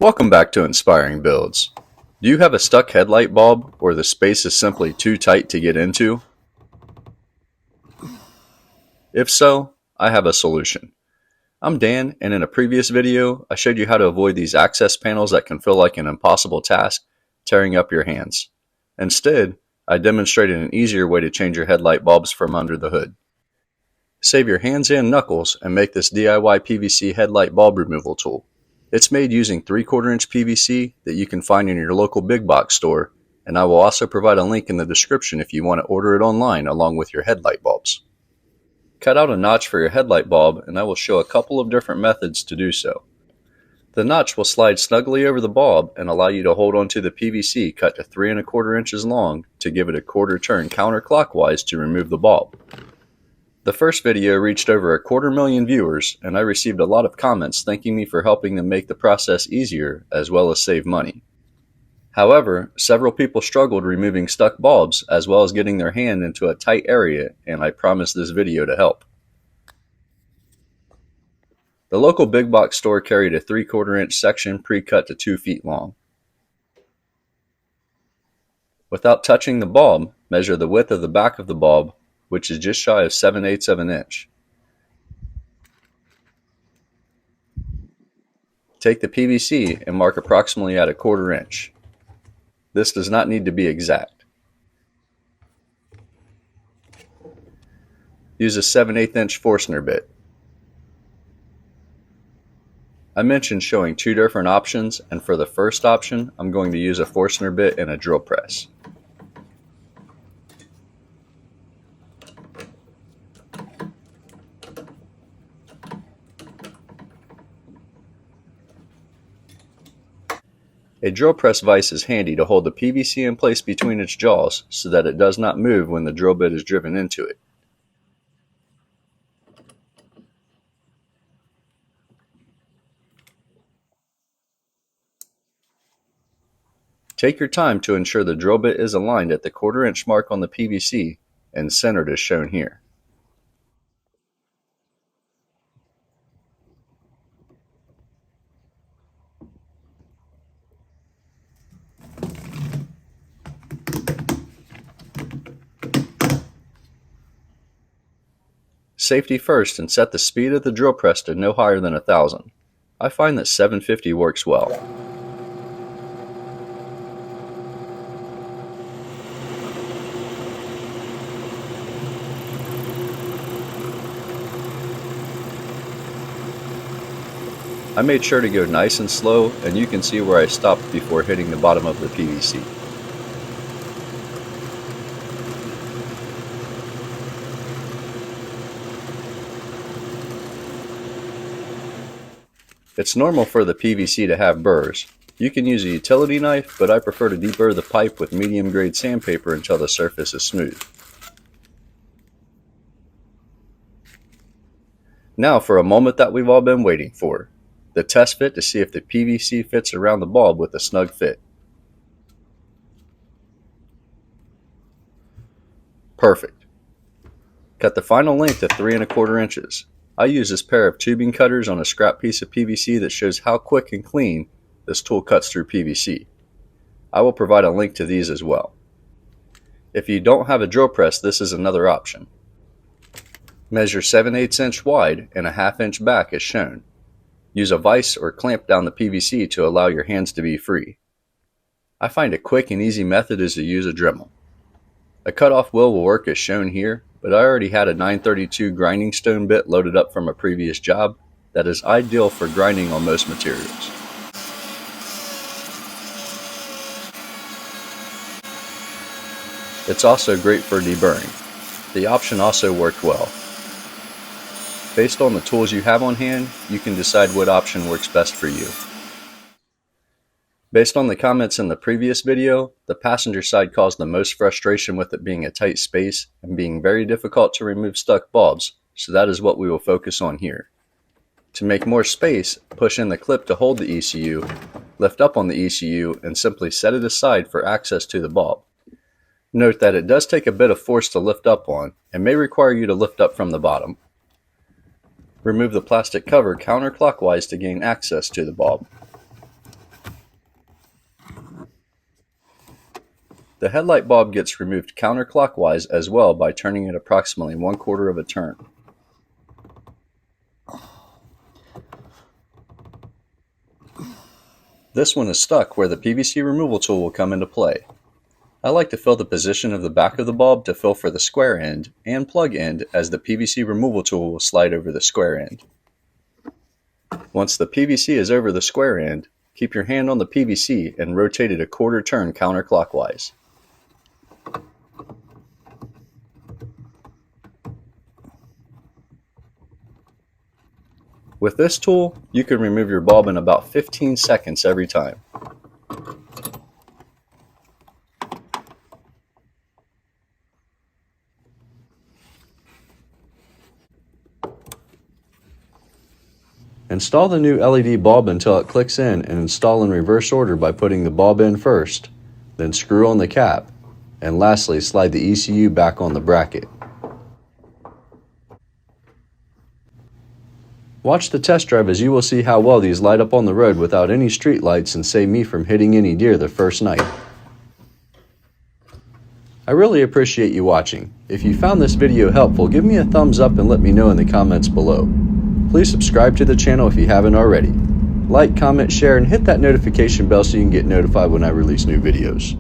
Welcome back to Inspiring Builds. Do you have a stuck headlight bulb or the space is simply too tight to get into? If so, I have a solution. I'm Dan, and in a previous video, I showed you how to avoid these access panels that can feel like an impossible task, tearing up your hands. Instead, I demonstrated an easier way to change your headlight bulbs from under the hood. Save your hands and knuckles and make this DIY PVC headlight bulb removal tool. It's made using 3/4 inch PVC that you can find in your local big box store, and I will also provide a link in the description if you want to order it online along with your headlight bulbs. Cut out a notch for your headlight bulb, and I will show a couple of different methods to do so. The notch will slide snugly over the bulb and allow you to hold onto the PVC cut to 3 1/4 inches long to give it a quarter turn counterclockwise to remove the bulb. The first video reached over 250,000 viewers, and I received a lot of comments thanking me for helping them make the process easier as well as save money. However, several people struggled removing stuck bulbs as well as getting their hand into a tight area, and I promised this video to help. The local big box store carried a 3/4 inch section pre-cut to 2 feet long. Without touching the bulb, measure the width of the back of the bulb, which is just shy of 7/8 of an inch. Take the PVC and mark approximately at 1/4 inch. This does not need to be exact. Use a 7/8 inch Forstner bit. I mentioned showing 2 different options, and for the first option, I'm going to use a Forstner bit and a drill press. A drill press vise is handy to hold the PVC in place between its jaws so that it does not move when the drill bit is driven into it. Take your time to ensure the drill bit is aligned at the 1/4 inch mark on the PVC and centered as shown here. Safety first, and set the speed of the drill press to no higher than 1,000. I find that 750 works well. I made sure to go nice and slow, and you can see where I stopped before hitting the bottom of the PVC. It's normal for the PVC to have burrs. You can use a utility knife, but I prefer to deburr the pipe with medium grade sandpaper until the surface is smooth. Now for a moment that we've all been waiting for. The test fit to see if the PVC fits around the bulb with a snug fit. Perfect. Cut the final length to 3 1/4 inches. I use this pair of tubing cutters on a scrap piece of PVC that shows how quick and clean this tool cuts through PVC. I will provide a link to these as well. If you don't have a drill press, this is another option. Measure 7/8 inch wide and a 1/2 inch back as shown. Use a vise or clamp down the PVC to allow your hands to be free. I find a quick and easy method is to use a Dremel. A cutoff wheel will work as shown here, but I already had a 932 grinding stone bit loaded up from a previous job that is ideal for grinding on most materials. It's also great for deburring. The option also worked well. Based on the tools you have on hand, you can decide what option works best for you. Based on the comments in the previous video, the passenger side caused the most frustration with it being a tight space and being very difficult to remove stuck bulbs, so that is what we will focus on here. To make more space, push in the clip to hold the ECU, lift up on the ECU, and simply set it aside for access to the bulb. Note that it does take a bit of force to lift up on and may require you to lift up from the bottom. Remove the plastic cover counterclockwise to gain access to the bulb. The headlight bulb gets removed counterclockwise as well by turning it approximately 1/4 of a turn. This one is stuck where the PVC removal tool will come into play. I like to feel the position of the back of the bulb to feel for the square end and plug end, as the PVC removal tool will slide over the square end. Once the PVC is over the square end, keep your hand on the PVC and rotate it a 1/4 turn counterclockwise. With this tool, you can remove your bulb in about 15 seconds every time. Install the new LED bulb until it clicks in, and install in reverse order by putting the bulb in first, then screw on the cap, and lastly slide the ECU back on the bracket. Watch the test drive, as you will see how well these light up on the road without any street lights and save me from hitting any deer the first night. I really appreciate you watching. If you found this video helpful, give me a thumbs up and let me know in the comments below. Please subscribe to the channel if you haven't already. Like, comment, share, and hit that notification bell so you can get notified when I release new videos.